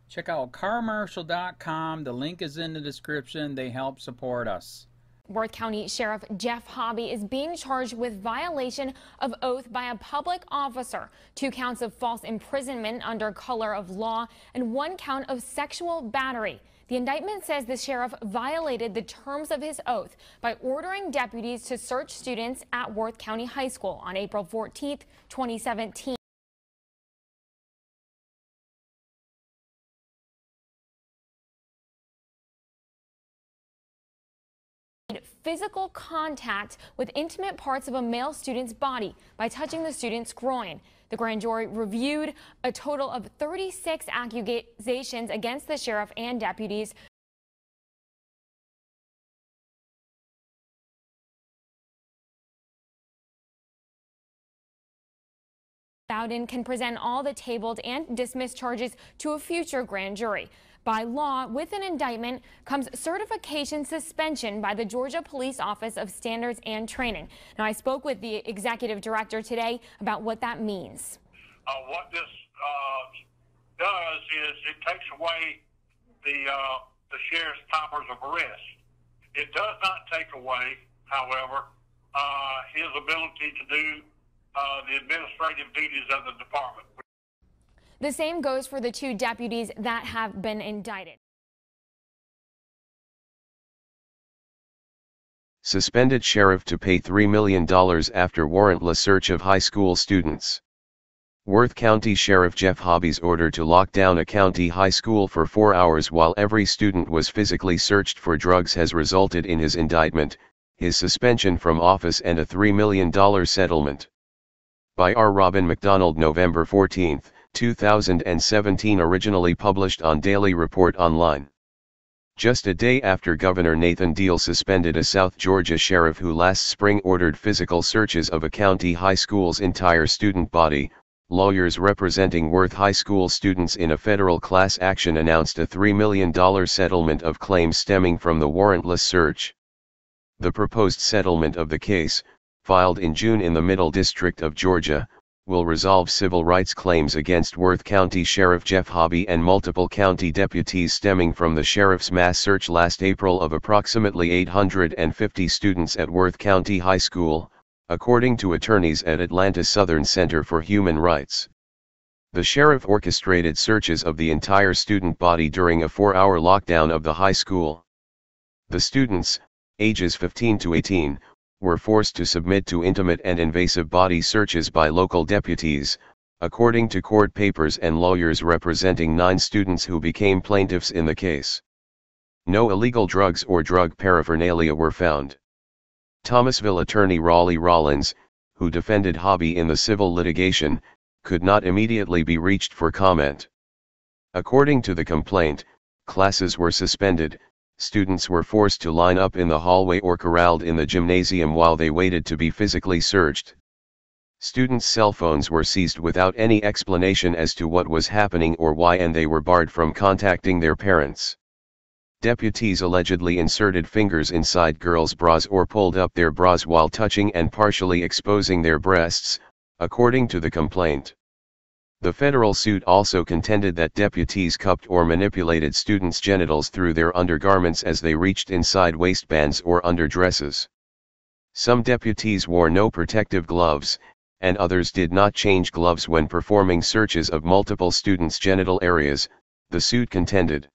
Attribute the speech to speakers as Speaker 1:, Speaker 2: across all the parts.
Speaker 1: Check out carmarshal.com. The link is in the description. They help support us.
Speaker 2: Worth County Sheriff Jeff Hobby is being charged with violation of oath by a public officer, 2 counts of false imprisonment under color of law, and 1 count of sexual battery. The indictment says the sheriff violated the terms of his oath by ordering deputies to search students at Worth County High School on April 14, 2017. Physical contact with intimate parts of a male student's body by touching the student's groin. The grand jury reviewed a total of 36 accusations against the sheriff and deputies. Bowden can present all the tabled and dismissed charges to a future grand jury. By law, with an indictment comes certification suspension by the Georgia Police Office of Standards and Training. Now, I spoke with the executive director today about what that means.
Speaker 3: What this does is it takes away the sheriff's powers of arrest. It does not take away, however, his ability to do the administrative duties of the department.
Speaker 2: The same goes for the 2 deputies that have been indicted.
Speaker 4: Suspended sheriff to pay $3 million after warrantless search of high school students. Worth County Sheriff Jeff Hobby's order to lock down a county high school for 4 hours while every student was physically searched for drugs has resulted in his indictment, his suspension from office, and a $3 million settlement. By R. Robin McDonald, November 14, 2017, originally published on Daily Report Online. Just a day after Governor Nathan Deal suspended a South Georgia sheriff who last spring ordered physical searches of a county high school's entire student body, lawyers representing Worth High School students in a federal class action announced a $3 million settlement of claims stemming from the warrantless search. The proposed settlement of the case, filed in June in the Middle District of Georgia, will resolve civil rights claims against Worth County Sheriff Jeff Hobby and multiple county deputies stemming from the sheriff's mass search last April of approximately 850 students at Worth County High School, according to attorneys at Atlanta Southern Center for Human Rights. The sheriff orchestrated searches of the entire student body during a 4-hour lockdown of the high school. The students, ages 15 to 18, were forced to submit to intimate and invasive body searches by local deputies, according to court papers and lawyers representing 9 students who became plaintiffs in the case. No illegal drugs or drug paraphernalia were found. Thomasville attorney Raleigh Rollins, who defended Hobby in the civil litigation, could not immediately be reached for comment. According to the complaint, classes were suspended, students were forced to line up in the hallway or corralled in the gymnasium while they waited to be physically searched. Students' cell phones were seized without any explanation as to what was happening or why, and they were barred from contacting their parents. Deputies allegedly inserted fingers inside girls' bras or pulled up their bras while touching and partially exposing their breasts, according to the complaint. The federal suit also contended that deputies cupped or manipulated students' genitals through their undergarments as they reached inside waistbands or underdresses. Some deputies wore no protective gloves, and others did not change gloves when performing searches of multiple students' genital areas, the suit contended.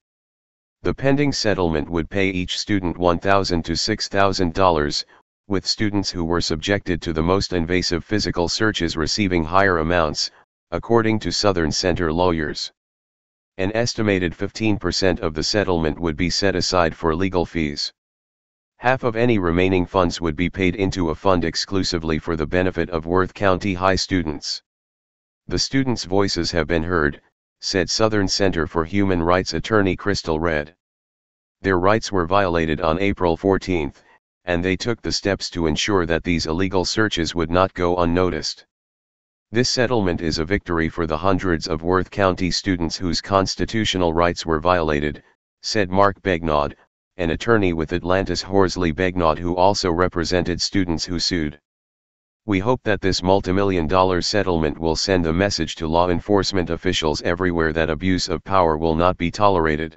Speaker 4: The pending settlement would pay each student $1,000 to $6,000, with students who were subjected to the most invasive physical searches receiving higher amounts, according to Southern Center lawyers. An estimated 15% of the settlement would be set aside for legal fees. Half of any remaining funds would be paid into a fund exclusively for the benefit of Worth County High students. The students' voices have been heard, said Southern Center for Human Rights attorney Crystal Redd. Their rights were violated on April 14, and they took the steps to ensure that these illegal searches would not go unnoticed. This settlement is a victory for the hundreds of Worth County students whose constitutional rights were violated, said Mark Begnaud, an attorney with Atlanta's Horsley Begnaud, who also represented students who sued. We hope that this multimillion-dollar settlement will send a message to law enforcement officials everywhere that abuse of power will not be tolerated.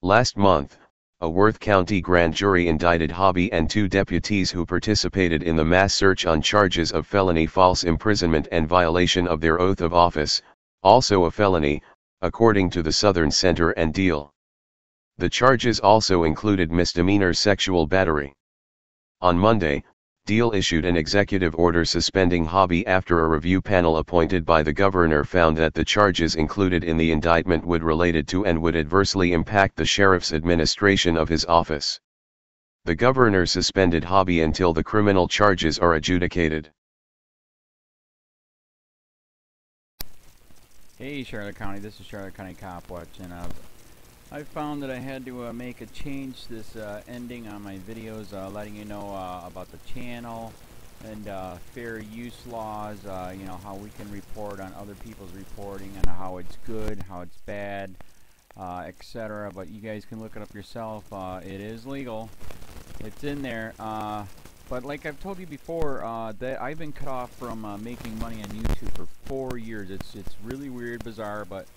Speaker 4: Last month, a Worth County grand jury indicted Hobby and 2 deputies who participated in the mass search on charges of felony false imprisonment and violation of their oath of office, also a felony, according to the Southern Center and Deal. The charges also included misdemeanor sexual battery. On Monday, Deal issued an executive order suspending Hobby after a review panel appointed by the governor found that the charges included in the indictment would related to and would adversely impact the sheriff's administration of his office. The governor suspended Hobby until the criminal charges are adjudicated.
Speaker 1: Hey Charlotte County, this is Charlotte County COPWATCH, and I found that I had to make a change this ending on my videos, letting you know about the channel and fair use laws, you know, how we can report on other people's reporting and how it's good, how it's bad, etc. But you guys can look it up yourself. It is legal. It's in there. But like I've told you before, that I've been cut off from making money on YouTube for 4 years. It's really weird, bizarre, but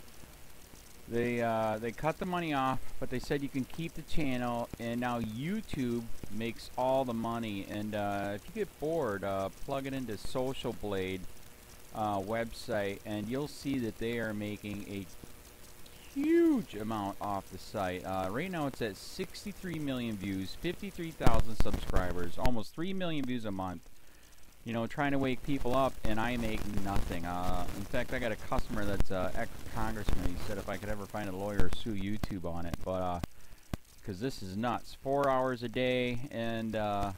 Speaker 1: they cut the money off, but they said you can keep the channel, and now YouTube makes all the money. And if you get bored, plug it into Social Blade website, and you'll see that they are making a huge amount off the site. Right now it's at 63 million views, 53,000 subscribers, almost 3 million views a month. You know, trying to wake people up, and I make nothing. In fact, I got a customer that's ex-congressman. He said if I could ever find a lawyer, sue YouTube on it. But because this is nuts, 4 hours a day, and to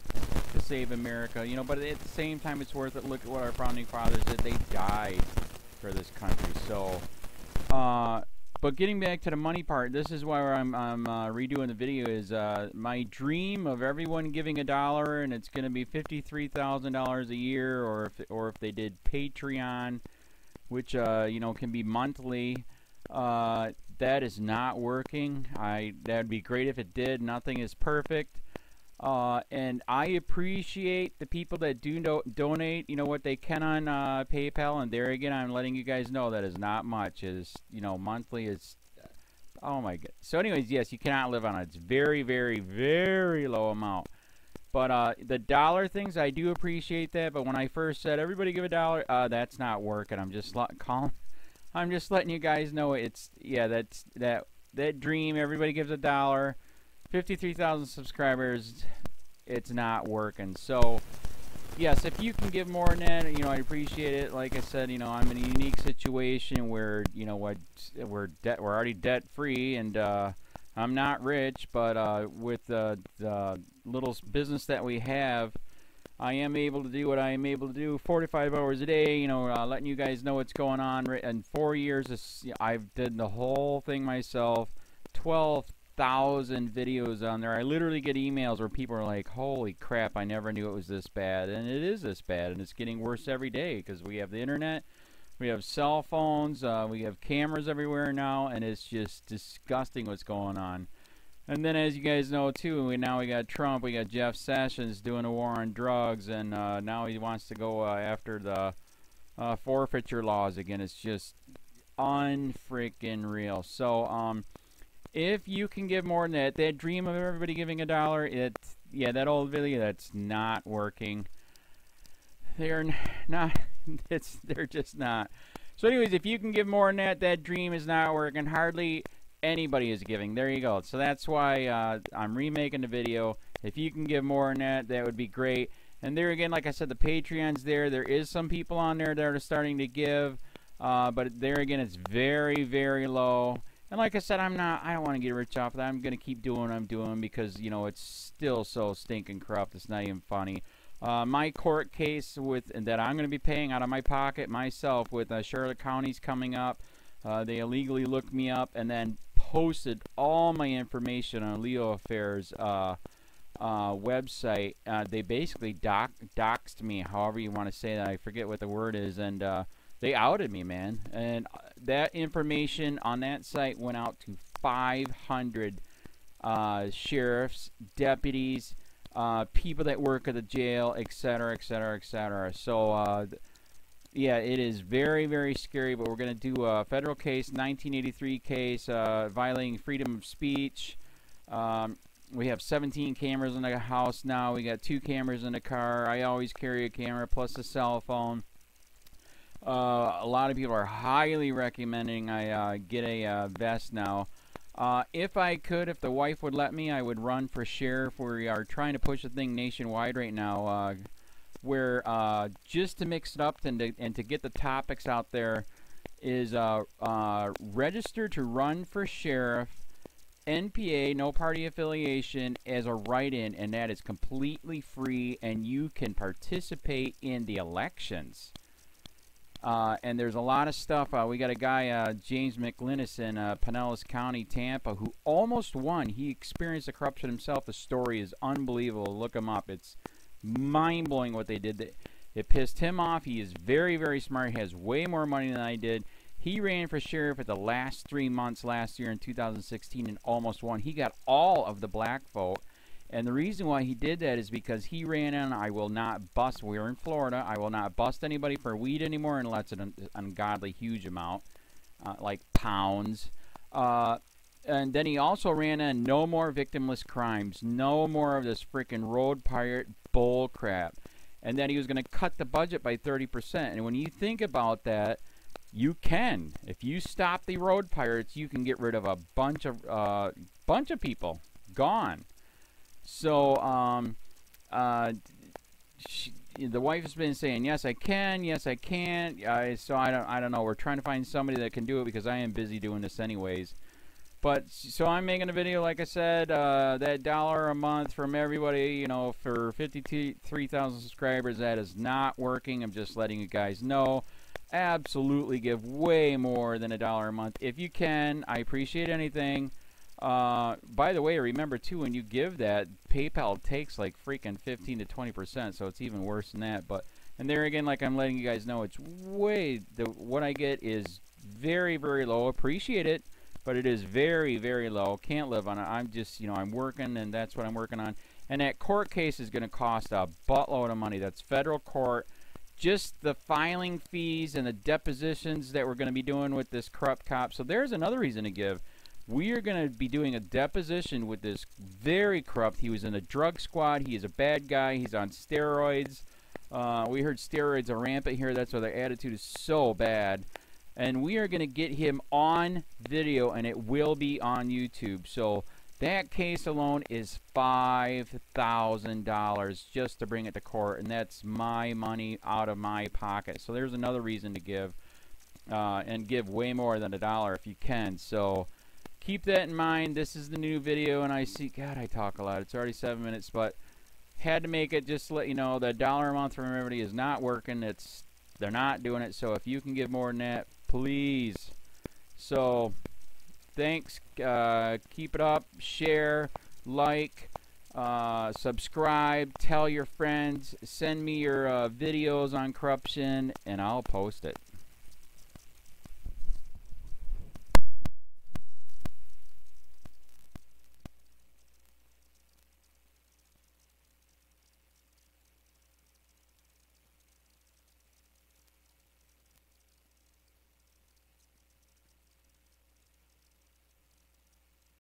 Speaker 1: save America. You know, but at the same time, it's worth it. Look at what our founding fathers did. They died for this country. So, but getting back to the money part, this is why I'm redoing the video. Is my dream of everyone giving $1, and it's going to be $53,000 a year, or if they did Patreon, which you know, can be monthly. That is not working. That'd be great if it did. Nothing is perfect. And I appreciate the people that do donate, you know, what they can on PayPal, and there again, I'm letting you guys know that is not much. Is, you know, monthly is, oh my god. So anyways, yes, you cannot live on it. It's very, very, very low amount. But the dollar things, I do appreciate that. But when I first said everybody give $1, that's not working. I'm just letting you guys know it's, yeah, that's that dream. Everybody gives $1. 53,000 subscribers, it's not working. So yes, if you can give more than that, you know, I appreciate it. Like I said, you know, I'm in a unique situation where, you know what, we're already debt free, and I'm not rich, but with the little business that we have, I am able to do what I am able to do 45 hours a day, you know, letting you guys know what's going on. In 4 years, I've did the whole thing myself. 12,000 videos on there. I literally get emails where people are like, holy crap, I never knew it was this bad. And it is this bad, and it's getting worse every day because we have the internet, we have cell phones, we have cameras everywhere now, and it's just disgusting what's going on. And then, as you guys know too, now we got Trump, we got Jeff Sessions doing a war on drugs, and now he wants to go after the forfeiture laws again. It's just unfreaking real. So if you can give more than that dream of everybody giving $1, yeah, that old video, that's not working. They're not, they're just not. So anyways, if you can give more than that dream is not working. Hardly anybody is giving. There you go. So that's why I'm remaking the video. If you can give more than that, that would be great. And there again, like I said, the Patreon's there. There is some people on there that are starting to give, but there again, it's very, very low. And like I said, I don't want to get rich off of that. I'm going to keep doing what I'm doing because, you know, it's still so stinking corrupt. It's not even funny. My court case that I'm going to be paying out of my pocket myself with Charlotte County's coming up. They illegally looked me up and then posted all my information on LEOAFFAIRS website. They basically doxed me, however you want to say that. I forget what the word is, and they outed me, man. And that information on that site went out to 500 sheriffs, deputies, people that work at the jail, etc., etc., etc. So, yeah, it is very, very scary, but we're going to do a federal case, 1983 case, violating freedom of speech. We have 17 cameras in the house now. We got 2 cameras in the car. I always carry a camera plus a cell phone. A lot of people are highly recommending I get a vest now. If I could, if the wife would let me, I would run for sheriff. We are trying to push the thing nationwide right now. Where just to mix it up and to get the topics out there is register to run for sheriff, NPA, no party affiliation, as a write-in, and that is completely free, and you can participate in the elections. And there's a lot of stuff. We got a guy, James McLinnis in Pinellas County, Tampa, who almost won. He experienced the corruption himself. The story is unbelievable. Look him up. It's mind-blowing what they did. It pissed him off. He is very, very smart. He has way more money than I did. He ran for sheriff at the last 3 months last year in 2016 and almost won. He got all of the black vote. And the reason why he did that is because he ran in, I will not bust, we're in Florida, I will not bust anybody for weed anymore unless it's an ungodly huge amount, like pounds. And then he also ran in, no more victimless crimes, no more of this freaking road pirate bull crap. And then he was going to cut the budget by 30%. And when you think about that, you can. If you stop the road pirates, you can get rid of a bunch of people. Gone. So, the wife has been saying, yes, I can, yes, I can't. So I don't know. We're trying to find somebody that can do it because I am busy doing this anyways. But, so I'm making a video, like I said, that $1 a month from everybody, you know, for 53,000 subscribers, that is not working. I'm just letting you guys know. Absolutely give way more than $1 a month. If you can, I appreciate anything. By the way, remember too, when you give that, PayPal takes like freaking 15 to 20%, so it's even worse than that. But, and there again, like I'm letting you guys know, it's way, what I get is very, very low. Appreciate it, but it is very, very low. Can't live on it. I'm just, you know, I'm working, and that's what I'm working on. And that court case is going to cost a buttload of money. That's federal court. Just the filing fees and the depositions that we're going to be doing with this corrupt cop. So there's another reason to give. We are going to be doing a deposition with this very corrupt. He was in a drug squad. He is a bad guy. He's on steroids. We heard steroids are rampant here. That's why their attitude is so bad. And we are going to get him on video, and it will be on YouTube. So that case alone is $5,000 just to bring it to court, and that's my money out of my pocket. So there's another reason to give, and give way more than $1 if you can. So keep that in mind. This is the new video, and I see, God, I talk a lot. It's already 7 minutes, but had to make it just to let you know that $1 a month from everybody is not working. They're not doing it. So if you can give more than that, please. So thanks. Keep it up. Share, like, subscribe, tell your friends, send me your videos on corruption, and I'll post it.